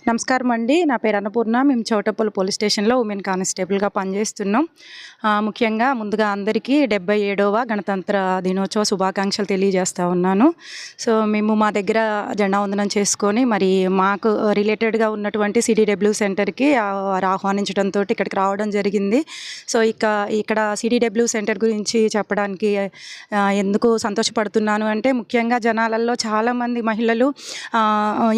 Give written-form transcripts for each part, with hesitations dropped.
నమస్కారం అండి. నా పేరు అన్నపూర్ణ. మేము చౌటప్పల్ పోలీస్ స్టేషన్‌లో ఉమెన్ కానిస్టేబుల్‌గా పనిచేస్తున్నాం. ముఖ్యంగా ముందుగా అందరికీ 77వ గణతంత్ర దినోత్సవ శుభాకాంక్షలు తెలియజేస్తా ఉన్నాను. మేము మా దగ్గర జెండా వందనం చేసుకొని మరి మాకు రిలేటెడ్‌గా ఉన్నటువంటి సిడీడబ్ల్యూ సెంటర్‌కి వారు ఆహ్వానించడంతో ఇక్కడికి రావడం జరిగింది. ఇక్కడ సిడీడబ్ల్యూ సెంటర్ గురించి చెప్పడానికి ఎందుకు సంతోషపడుతున్నాను అంటే, ముఖ్యంగా జనాలలో చాలామంది మహిళలు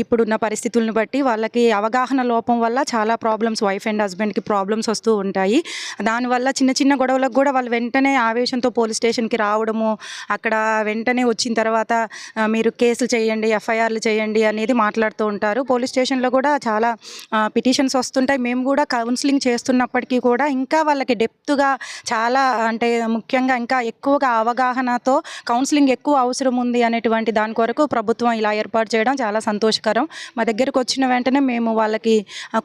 ఇప్పుడున్న పరిస్థితులను బట్టి వాళ్ళకి అవగాహన లోపం వల్ల చాలా ప్రాబ్లమ్స్, వైఫ్ అండ్ హస్బెండ్‌కి ప్రాబ్లమ్స్ వస్తూ ఉంటాయి. దానివల్ల చిన్న చిన్న గొడవలకు కూడా వాళ్ళు వెంటనే ఆవేశంతో పోలీస్ స్టేషన్‌కి రావడము, అక్కడ వెంటనే వచ్చిన తర్వాత మీరు కేసులు చేయండి, ఎఫ్ఐఆర్‌లు చేయండి అనేది మాట్లాడుతూ ఉంటారు. పోలీస్ స్టేషన్‌లో కూడా చాలా పిటిషన్స్ వస్తుంటాయి. మేము కూడా కౌన్సిలింగ్ చేస్తున్నప్పటికీ కూడా ఇంకా వాళ్ళకి డెప్త్‌గా చాలా అంటే ముఖ్యంగా ఇంకా ఎక్కువగా అవగాహనతో కౌన్సిలింగ్ ఎక్కువ అవసరం ఉంది అనేటువంటి దాని కొరకు ప్రభుత్వం ఇలా ఏర్పాటు చేయడం చాలా సంతోషకరం. మా దగ్గరకు వచ్చిన వెంటనే మేము వాళ్ళకి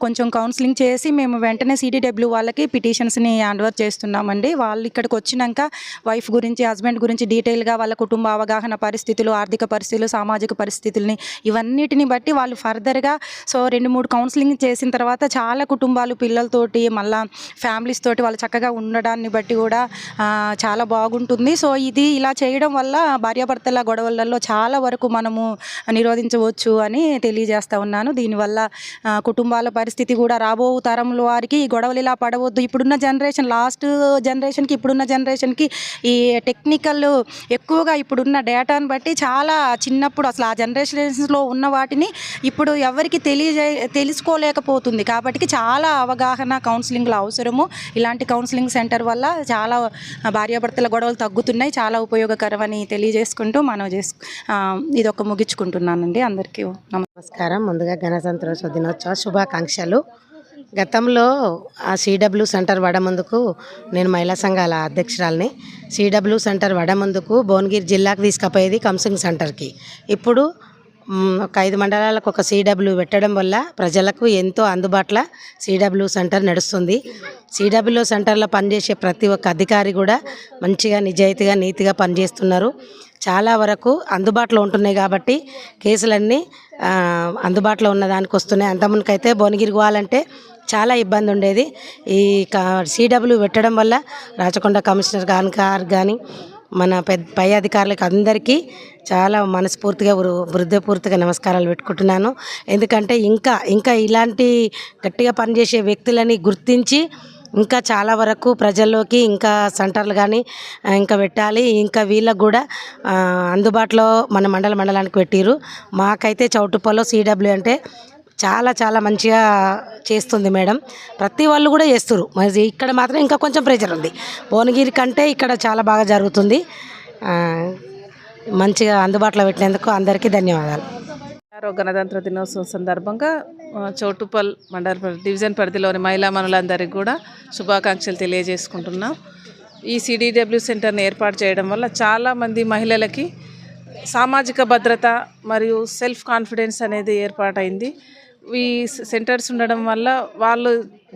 కొంచెం కౌన్సిలింగ్ చేసి మేము వెంటనే సిడీడబ్ల్యూ వాళ్ళకి పిటిషన్స్ని హ్యాండ్ ఓవర్ చేస్తున్నామండి. వాళ్ళు ఇక్కడికి వచ్చినాక వైఫ్ గురించి, హస్బెండ్ గురించి డీటెయిల్గా వాళ్ళ కుటుంబ అవగాహన పరిస్థితులు, ఆర్థిక పరిస్థితులు, సామాజిక పరిస్థితుల్ని ఇవన్నిటిని బట్టి వాళ్ళు ఫర్దర్గా 2-3 కౌన్సిలింగ్ చేసిన తర్వాత చాలా కుటుంబాలు పిల్లలతోటి మళ్ళా ఫ్యామిలీస్ తోటి వాళ్ళు చక్కగా ఉండడాన్ని బట్టి కూడా చాలా బాగుంటుంది. ఇది ఇలా చేయడం వల్ల భార్యాభర్తల గొడవలలో చాలా వరకు మనము నిరోధించవచ్చు అని తెలియజేస్తా ఉన్నాను. దీనివల్ల కుటుంబాల పరిస్థితి కూడా రాబో తరంలో వారికి ఈ గొడవలు ఇలా పడవద్దు. ఇప్పుడున్న జనరేషన్, లాస్ట్ జనరేషన్కి ఇప్పుడున్న జనరేషన్కి ఈ టెక్నికల్ ఎక్కువగా ఇప్పుడున్న డేటాను బట్టి చాలా చిన్నప్పుడు అసలు ఆ జనరేషన్స్లో ఉన్న వాటిని ఇప్పుడు ఎవరికి తెలుసుకోలేకపోతుంది. కాబట్టి చాలా అవగాహన కౌన్సిలింగ్లు అవసరము. ఇలాంటి కౌన్సిలింగ్ సెంటర్ వల్ల చాలా భార్యాభర్తల గొడవలు తగ్గుతున్నాయి. చాలా ఉపయోగకరమని తెలియజేసుకుంటూ ఇదొక ముగించుకుంటున్నానండి. అందరికీ నమస్కారం. ముందుగా గణతంత్ర దినోత్సవ శుభాకాంక్షలు. గతంలో ఆ సిడబ్ల్యూ సెంటర్ వడమందుకు నేను మహిళా సంఘాల అధ్యక్షురాలని. సిడబ్ల్యూ సెంటర్ వడమందుకు భువనగిరి జిల్లాకు తీసుకుపోయేది కౌన్సిలింగ్ సెంటర్కి. ఇప్పుడు ఒక 5 మండలాలకు ఒక సిడబ్ల్యూ పెట్టడం వల్ల ప్రజలకు ఎంతో అందుబాటులో సిడబ్ల్యూ సెంటర్ నడుస్తుంది. సిడబ్ల్యూ సెంటర్లో పనిచేసే ప్రతి ఒక్క అధికారి కూడా మంచిగా నిజాయితీగా నీతిగా పనిచేస్తున్నారు. చాలా వరకు అందుబాటులో ఉంటున్నాయి కాబట్టి కేసులన్నీ అందుబాటులో ఉన్న దానికి వస్తున్నాయి. అంతముందుకైతే భువనగిరికి పోవాలంటే చాలా ఇబ్బంది ఉండేది. ఈ సిడబ్ల్యూ పెట్టడం వల్ల రాచకొండ కమిషనర్ గారు కానీ మన పై అధికారులకు అందరికీ చాలా మనస్ఫూర్తిగా హృదయపూర్తిగా నమస్కారాలు పెట్టుకుంటున్నాను. ఎందుకంటే ఇంకా ఇలాంటి గట్టిగా పనిచేసే వ్యక్తులని గుర్తించి ఇంకా చాలా వరకు ప్రజల్లోకి ఇంకా సెంటర్లు కానీ ఇంకా పెట్టాలి. ఇంకా వీళ్ళకు కూడా అందుబాటులో మన మండలానికి పెట్టిరు. మాకైతే చౌటుప్పల్లో సిడబ్ల్యూ అంటే చాలా మంచిగా చేస్తుంది మేడం. ప్రతి వాళ్ళు కూడా చేస్తారు. మరి ఇక్కడ మాత్రం ఇంకా కొంచెం ప్రెషర్ ఉంది. భువనగిరి కంటే ఇక్కడ చాలా బాగా జరుగుతుంది. మంచిగా అందుబాటులో పెట్టినందుకు అందరికీ ధన్యవాదాలు. గణతంత్ర దినోత్సవం సందర్భంగా చౌటుప్పల్ మండల డివిజన్ పరిధిలోని మహిళా మనులందరికీ కూడా శుభాకాంక్షలు తెలియజేసుకుంటున్నాం. ఈ సిడీడబ్ల్యూ సెంటర్ని ఏర్పాటు చేయడం వల్ల చాలామంది మహిళలకి సామాజిక భద్రత మరియు సెల్ఫ్ కాన్ఫిడెన్స్ అనేది ఏర్పాటైంది. ఈ సెంటర్స్ ఉండడం వల్ల వాళ్ళు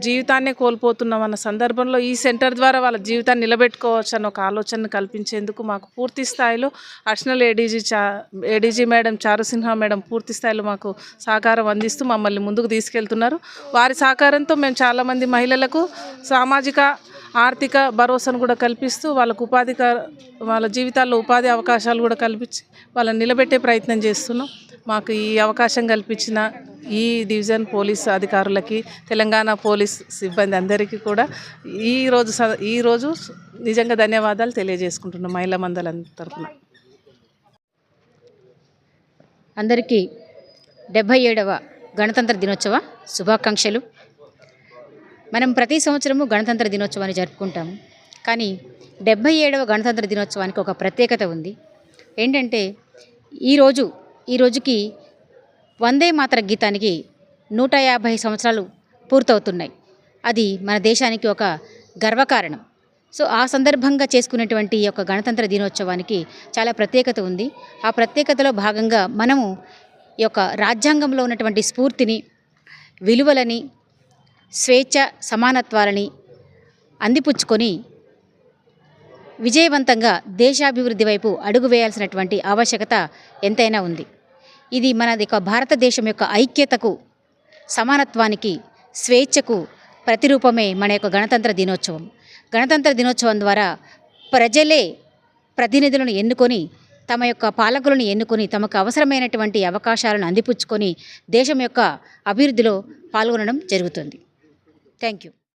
జీవితాన్ని కోల్పోతున్నామన్న సందర్భంలో ఈ సెంటర్ ద్వారా వాళ్ళ జీవితాన్ని నిలబెట్టుకోవచ్చు అన్న ఒక ఆలోచన కల్పించేందుకు మాకు పూర్తి స్థాయిలో అడిషనల్ ఏడీజీ మేడం చారుసిన్హా మేడం పూర్తి స్థాయిలో మాకు సహకారం అందిస్తూ మమ్మల్ని ముందుకు తీసుకెళ్తున్నారు. వారి సహకారంతో మేము చాలామంది మహిళలకు సామాజిక ఆర్థిక భరోసాను కూడా కల్పిస్తూ వాళ్ళ జీవితాల్లో ఉపాధి అవకాశాలు కూడా కల్పించి వాళ్ళని నిలబెట్టే ప్రయత్నం చేస్తున్నాం. మాకు ఈ అవకాశం కల్పించిన ఈ డివిజన్ పోలీస్ అధికారులకి, తెలంగాణ పోలీస్ సిబ్బంది అందరికీ కూడా ఈరోజు నిజంగా ధన్యవాదాలు తెలియజేసుకుంటున్నాం మహిళా మండలం తరఫున. అందరికీ 77వ గణతంత్ర దినోత్సవ శుభాకాంక్షలు. మనం ప్రతి సంవత్సరము గణతంత్ర దినోత్సవాన్ని జరుపుకుంటాము. కానీ 77వ గణతంత్ర దినోత్సవానికి ఒక ప్రత్యేకత ఉంది. ఏంటంటే ఈ రోజుకి వందే మాతర గీతానికి 150 సంవత్సరాలు పూర్తవుతున్నాయి. అది మన దేశానికి ఒక గర్వకారణం. ఆ సందర్భంగా చేసుకునేటువంటి ఈ యొక్క గణతంత్ర దినోత్సవానికి చాలా ప్రత్యేకత ఉంది. ఆ ప్రత్యేకతలో భాగంగా మనము ఈ యొక్క రాజ్యాంగంలో ఉన్నటువంటి స్ఫూర్తిని, విలువలని, స్వేచ్ఛ సమానత్వాలని అందిపుచ్చుకొని విజయవంతంగా దేశాభివృద్ధి వైపు అడుగు వేయాల్సినటువంటి ఆవశ్యకత ఎంతైనా ఉంది. ఇది మన భారతదేశం యొక్క ఐక్యతకు సమానత్వానికి, స్వేచ్ఛకు ప్రతిరూపమే మన యొక్క గణతంత్ర దినోత్సవం. గణతంత్ర దినోత్సవం ద్వారా ప్రజలే ప్రతినిధులను ఎన్నుకొని, తమ యొక్క పాలకులను ఎన్నుకొని, తమకు అవసరమైనటువంటి అవకాశాలను అందిపుచ్చుకొని దేశం యొక్క అభివృద్ధిలో పాల్గొనడం జరుగుతుంది. Thank you.